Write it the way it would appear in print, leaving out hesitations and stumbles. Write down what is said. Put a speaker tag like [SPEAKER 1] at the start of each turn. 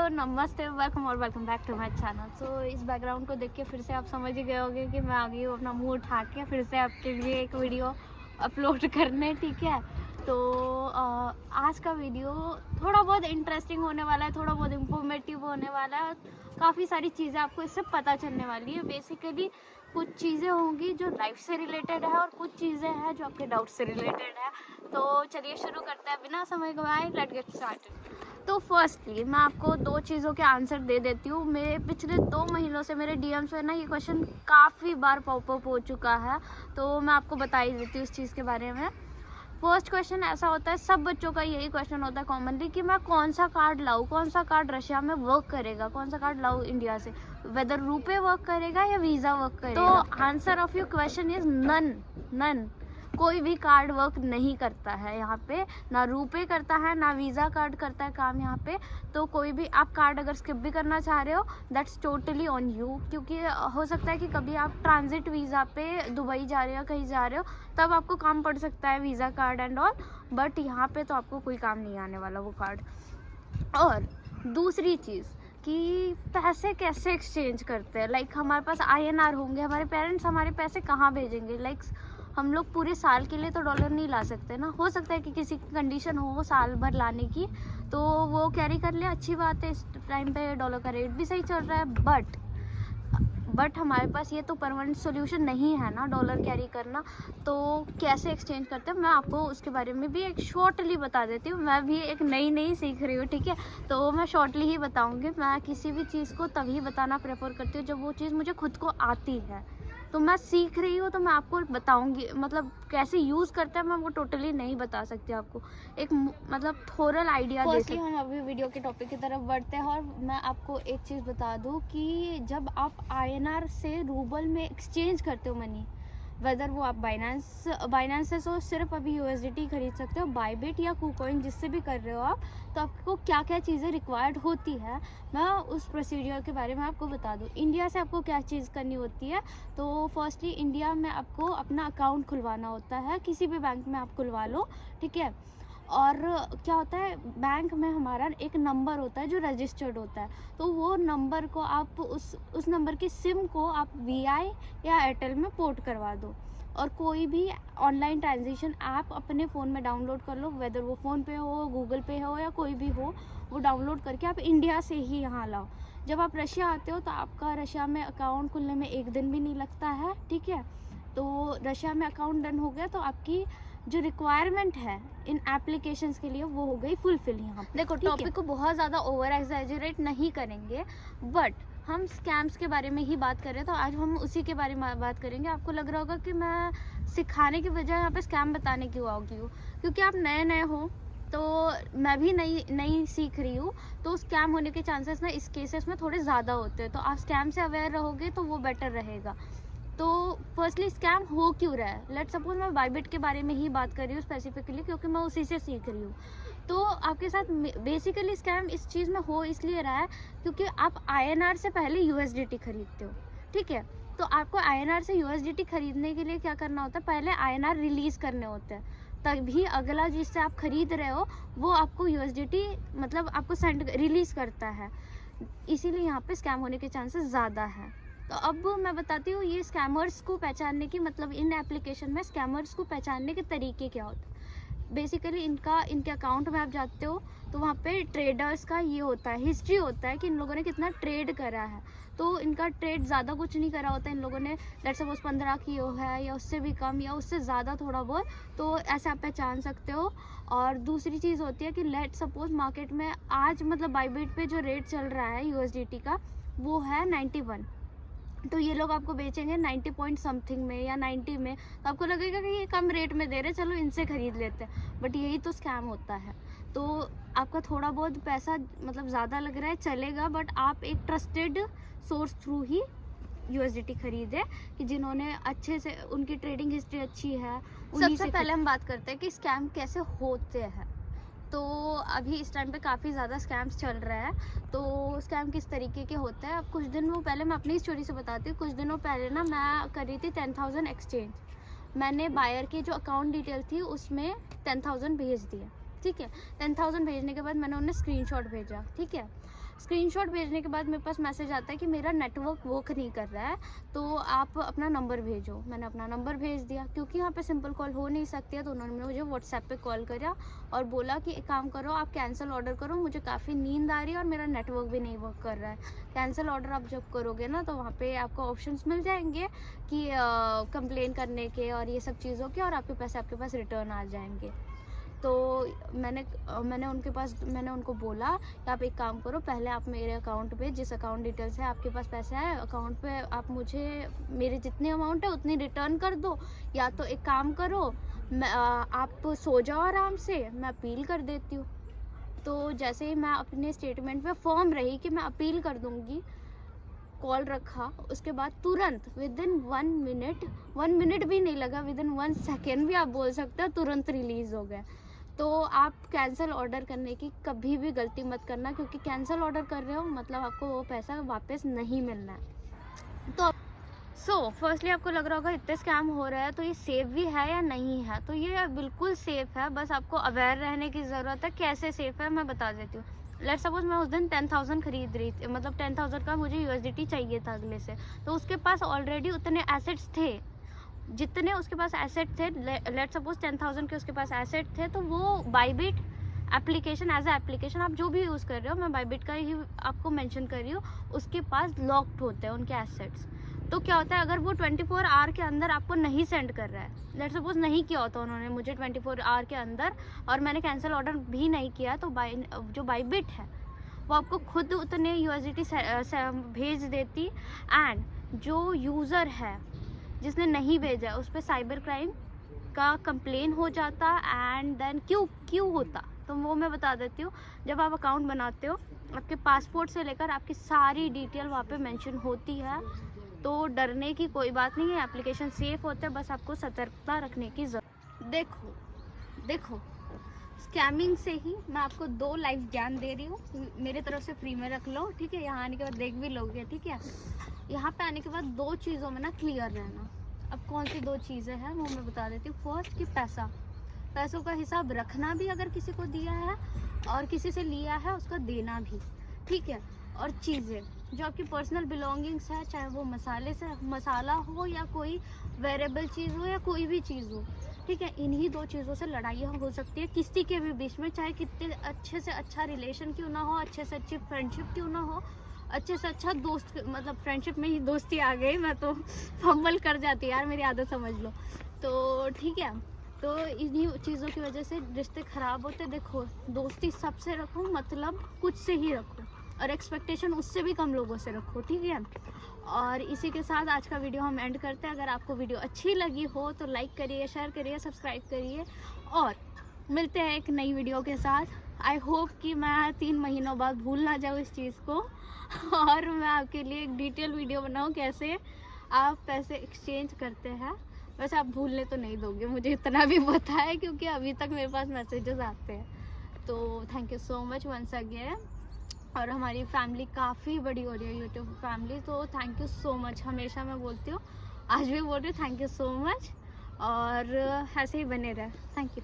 [SPEAKER 1] नमस्ते, वेलकम और welcome back to my channel. So इस बैकग्राउंड को देख के फिर से आप समझ ही गए होंगे कि मैं आ गई हूँ अपना मुंह उठा के फिर से आपके लिए एक वीडियो अपलोड करने। ठीक है, तो आज का वीडियो थोड़ा बहुत इंटरेस्टिंग होने वाला है, थोड़ा बहुत इंफॉर्मेटिव होने वाला है। काफ़ी सारी चीज़ें आपको इससे पता चलने वाली है। बेसिकली कुछ चीज़ें होंगी जो लाइफ से रिलेटेड है और कुछ चीज़ें हैं जो आपके डाउट से रिलेटेड है। तो चलिए शुरू करते हैं बिना समय गवाए, लेट्स गेट स्टार्टेड। तो फर्स्टली मैं आपको दो चीज़ों के आंसर दे देती हूँ। मेरे पिछले 2 महीनों से मेरे डीएम्स में ना ये क्वेश्चन काफ़ी बार पॉपअप हो चुका है, तो मैं आपको बता ही देती हूँ इस चीज़ के बारे में। फर्स्ट क्वेश्चन ऐसा होता है, सब बच्चों का यही क्वेश्चन होता है कॉमनली कि मैं कौन सा कार्ड लाऊँ, कौन सा कार्ड रशिया में वर्क करेगा, कौन सा कार्ड लाऊँ इंडिया से, वेदर रुपए वर्क करेगा या वीज़ा वर्क करेगा। तो answer of your question is none. कोई भी कार्ड वर्क नहीं करता है यहाँ पे, ना रुपए करता है ना वीज़ा कार्ड करता है काम यहाँ पे। तो कोई भी आप कार्ड अगर स्किप भी करना चाह रहे हो दैट्स टोटली ऑन यू, क्योंकि हो सकता है कि कभी आप ट्रांजिट वीज़ा पे दुबई जा रहे हो, कहीं जा रहे हो, तब आपको काम पड़ सकता है visa card and all, but यहाँ पे तो आपको कोई काम नहीं आने वाला वो कार्ड। और दूसरी चीज़ कि पैसे कैसे एक्सचेंज करते हैं, लाइक हमारे पास INR होंगे, हमारे पेरेंट्स हमारे पैसे कहाँ भेजेंगे। लाइक हम लोग पूरे साल के लिए तो डॉलर नहीं ला सकते ना, हो सकता है कि किसी की कंडीशन हो साल भर लाने की तो वो कैरी कर ले, अच्छी बात है। इस टाइम पे डॉलर का रेट भी सही चल रहा है, बट हमारे पास ये तो परमानेंट सोल्यूशन नहीं है ना डॉलर कैरी करना। तो कैसे एक्सचेंज करते हैं मैं आपको उसके बारे में भी एक शॉर्टली बता देती हूँ। मैं भी एक नई सीख रही हूँ, ठीक है, तो मैं शॉर्टली ही बताऊँगी। मैं किसी भी चीज़ को तभी बताना प्रेफर करती हूँ जब वो चीज़ मुझे खुद को आती है। तो मैं सीख रही हूँ तो मैं आपको बताऊंगी, मतलब कैसे यूज़ करते हैं मैं वो टोटली नहीं बता सकती आपको, एक मतलब थोरल आइडिया दे सकती। हम अभी वीडियो के टॉपिक की तरफ बढ़ते हैं और मैं आपको एक चीज़ बता दूँ कि जब आप INR से रूबल में एक्सचेंज करते हो मनी, वेदर वो आप बाइनेंस से तो सिर्फ अभी USDT खरीद सकते हो, बाइबिट या KuCoin जिससे भी कर रहे हो आप, तो आपको क्या क्या चीज़ें रिक्वायर्ड होती है मैं उस प्रोसीजर के बारे में आपको बता दूँ। इंडिया से आपको क्या चीज़ करनी होती है, तो फर्स्टली इंडिया में आपको अपना अकाउंट खुलवाना होता है, किसी भी बैंक में आप खुलवा लो, ठीक है। और क्या होता है, बैंक में हमारा एक नंबर होता है जो रजिस्टर्ड होता है, तो वो नंबर को आप उस नंबर की सिम को आप VI या एयरटेल में पोर्ट करवा दो। और कोई भी ऑनलाइन ट्रांजेक्शन ऐप अपने फ़ोन में डाउनलोड कर लो, वेदर वो फ़ोन पे हो, गूगल पे हो या कोई भी हो, वो डाउनलोड करके आप इंडिया से ही यहाँ लाओ। जब आप रशिया आते हो तो आपका रशिया में अकाउंट खुलने में 1 दिन भी नहीं लगता है, ठीक है। तो रशिया में अकाउंट डन हो गया तो आपकी जो रिक्वायरमेंट है इन एप्लीकेशंस के लिए वो हो गई फुलफिल। यहाँ देखो टॉपिक को बहुत ज़्यादा ओवर एक्सैजरेट नहीं करेंगे, बट हम स्कैम्स के बारे में ही बात कर रहे हैं, तो आज हम उसी के बारे में बात करेंगे। आपको लग रहा होगा कि मैं सिखाने की बजाय यहाँ पे स्कैम बताने क्यों आऊँगी हूँ, क्योंकि आप नए हो, तो मैं भी नई सीख रही हूँ, तो स्कैम होने के चांसेस ना इस केसेस में थोड़े ज़्यादा होते हैं, तो आप स्कैम से अवेयर रहोगे तो वो बेटर रहेगा। तो फर्स्टली स्कैम हो क्यों रहा है, लेट्स सपोज मैं बाइबिट के बारे में ही बात कर रही हूँ स्पेसिफिकली, क्योंकि मैं उसी से सीख रही हूँ। तो आपके साथ बेसिकली स्कैम इस चीज़ में हो इसलिए रहा है क्योंकि आप INR से पहले USDT खरीदते हो, ठीक है। तो आपको INR से USDT खरीदने के लिए क्या करना होता है, पहले INR रिलीज़ करने होते हैं, तभी अगला जिससे आप खरीद रहे हो वो आपको USDT मतलब आपको रिलीज़ करता है, इसीलिए यहाँ पे स्कैम होने के चांसेस ज़्यादा है। तो अब मैं बताती हूँ ये स्कैमर्स को पहचानने की, मतलब इन एप्लीकेशन में स्कैमर्स को पहचानने के तरीके क्या होते हैं। बेसिकली इनके अकाउंट में आप जाते हो तो वहाँ पे ट्रेडर्स का ये होता है, हिस्ट्री होता है कि इन लोगों ने कितना ट्रेड करा है। तो इनका ट्रेड ज़्यादा कुछ नहीं करा होता, इन लोगों ने लेट्स सपोज 15 किया है या उससे भी कम या उससे ज़्यादा थोड़ा बहुत, तो ऐसे आप पहचान सकते हो। और दूसरी चीज़ होती है कि लेट्स सपोज मार्केट में आज मतलब बाइबिट पे जो रेट चल रहा है USDT का वो है 91, तो ये लोग आपको बेचेंगे 90 पॉइंट समथिंग में या 90 में, तो आपको लगेगा कि ये कम रेट में दे रहे, चलो इनसे खरीद लेते हैं, बट यही तो स्कैम होता है। तो आपका थोड़ा बहुत पैसा मतलब ज़्यादा लग रहा है चलेगा, बट आप एक ट्रस्टेड सोर्स थ्रू ही USDT खरीदे कि जिन्होंने अच्छे से उनकी ट्रेडिंग हिस्ट्री अच्छी है। सबसे पहले हम बात करते हैं कि स्कैम कैसे होते हैं। तो अभी इस टाइम पे काफ़ी ज़्यादा स्कैम्स चल रहा है, तो स्कैम किस तरीके के होते हैं। अब कुछ दिनों पहले मैं अपनी स्टोरी से बताती हूँ। कुछ दिनों पहले ना मैं कर रही थी 10,000 एक्सचेंज, मैंने बायर की जो अकाउंट डिटेल थी उसमें 10,000 भेज दिए, ठीक है। 10,000 भेजने के बाद मैंने उन्हें स्क्रीनशॉट भेजा, ठीक है। स्क्रीनशॉट भेजने के बाद मेरे पास मैसेज आता है कि मेरा नेटवर्क वर्क नहीं कर रहा है, तो आप अपना नंबर भेजो। मैंने अपना नंबर भेज दिया, क्योंकि यहाँ पे सिंपल कॉल हो नहीं सकती है, तो उन्होंने मुझे व्हाट्सएप पे कॉल किया और बोला कि एक काम करो, आप कैंसिल ऑर्डर करो, मुझे काफ़ी नींद आ रही है और मेरा नेटवर्क भी नहीं वर्क कर रहा है। कैंसिल ऑर्डर आप जब करोगे ना, तो वहाँ पे आपको ऑप्शंस मिल जाएंगे कि कंप्लेन करने के और ये सब चीज़ों के, और आपके पैसे आपके पास रिटर्न आ जाएंगे। तो मैंने उनको बोला कि आप एक काम करो, पहले आप मेरे अकाउंट पे, जिस अकाउंट डिटेल्स है आपके पास पैसा है अकाउंट पे, आप मुझे मेरे जितनी अमाउंट है उतनी रिटर्न कर दो, या तो एक काम करो आप सो जाओ आराम से, मैं अपील कर देती हूँ। तो जैसे ही मैं अपने स्टेटमेंट में फर्म रही कि मैं अपील कर दूँगी, कॉल रखा, उसके बाद तुरंत विदिन 1 मिनट भी नहीं लगा, विदिन 1 सेकेंड भी आप बोल सकते हो, तुरंत रिलीज़ हो गए। तो आप कैंसिल ऑर्डर करने की कभी भी गलती मत करना, क्योंकि कैंसिल ऑर्डर कर रहे हो मतलब आपको वो पैसा वापस नहीं मिलना है। तो फर्स्टली आपको लग रहा होगा इतने स्कैम हो रहा है, तो ये सेफ भी है या नहीं है? तो ये बिल्कुल सेफ है, बस आपको अवेयर रहने की ज़रूरत है। कैसे सेफ है मैं बता देती हूँ। लेट सपोज मैं उस दिन 10,000 खरीद रही थी, मतलब 10,000 का मुझे USDT चाहिए था अगले से, तो उसके पास ऑलरेडी उतने एसेट्स थे, जितने उसके पास एसेट थे, लेट सपोज 10,000 के उसके पास एसेट थे, तो वो Bybit application, as a application आप जो भी यूज़ कर रहे हो, मैं बाइबिट का ही आपको मेंशन कर रही हूँ, उसके पास लॉक्ड होते हैं उनके एसेट्स। तो क्या होता है, अगर वो 24 आवर के अंदर आपको नहीं सेंड कर रहा है, लेट सपोज नहीं किया होता उन्होंने मुझे 24 आवर के अंदर, और मैंने कैंसिल ऑर्डर भी नहीं किया, तो जो बाइबिट है वो आपको खुद उतने USDT भेज देती। एंड जो यूज़र है जिसने नहीं भेजा, उस पर साइबर क्राइम का कंप्लेन हो जाता। एंड देन क्यों होता, तो वो मैं बता देती हूँ। जब आप अकाउंट बनाते हो, आपके पासपोर्ट से लेकर आपकी सारी डिटेल वहाँ पे मेंशन होती है, तो डरने की कोई बात नहीं है, एप्लीकेशन सेफ होता है, बस आपको सतर्कता रखने की जरूरत। देखो स्कैमिंग से ही मैं आपको 2 लाइफ ज्ञान दे रही हूँ, मेरे तरफ से फ्री में रख लो, ठीक है? यहाँ आने के बाद देख भी लोगे, ठीक है? यहाँ पे आने के बाद 2 चीज़ों में ना क्लियर रहना। अब कौन सी 2 चीज़ें हैं वो मैं बता देती हूँ। फर्स्ट कि पैसों का हिसाब रखना भी, अगर किसी को दिया है और किसी से लिया है उसका देना भी, ठीक है? और चीज़ें जो आपकी पर्सनल बिलोंगिंग्स है, चाहे वो मसाला हो या कोई वेरिएबल चीज़ हो या कोई भी चीज़ हो, ठीक है? इन्हीं 2 चीज़ों से लड़ाइयाँ हो सकती है किसी के भी बीच में, चाहे कितने अच्छे से अच्छा रिलेशन क्यों ना हो, अच्छे से अच्छी फ्रेंडशिप क्यों ना हो, अच्छे से अच्छा दोस्त, मतलब फ्रेंडशिप में ही दोस्ती आ गई, मैं तो फंबल कर जाती यार, मेरी आदत समझ लो। तो ठीक है, तो इन्हीं चीज़ों की वजह से रिश्ते ख़राब होते। देखो, दोस्ती सबसे रखो, मतलब कुछ से ही रखो, और एक्सपेक्टेशन उससे भी कम लोगों से रखो, ठीक है? और इसी के साथ आज का वीडियो हम एंड करते हैं। अगर आपको वीडियो अच्छी लगी हो तो लाइक करिए, शेयर करिए, सब्सक्राइब करिए, और मिलते हैं एक नई वीडियो के साथ। आई होप कि मैं 3 महीनों बाद भूल ना जाऊँ इस चीज़ को, और मैं आपके लिए एक डिटेल वीडियो बनाऊँ कैसे आप पैसे एक्सचेंज करते हैं। वैसे आप भूलने तो नहीं दोगे, मुझे इतना भी पता है, क्योंकि अभी तक मेरे पास मैसेजेस आते हैं। तो thank you so much once again. और हमारी फैमिली काफ़ी बड़ी हो रही है, यूट्यूब फैमिली, तो थैंक यू सो मच। हमेशा मैं बोलती हूँ, आज भी बोल रही हूँ, थैंक यू सो मच, और ऐसे ही बने रहे। Thank you.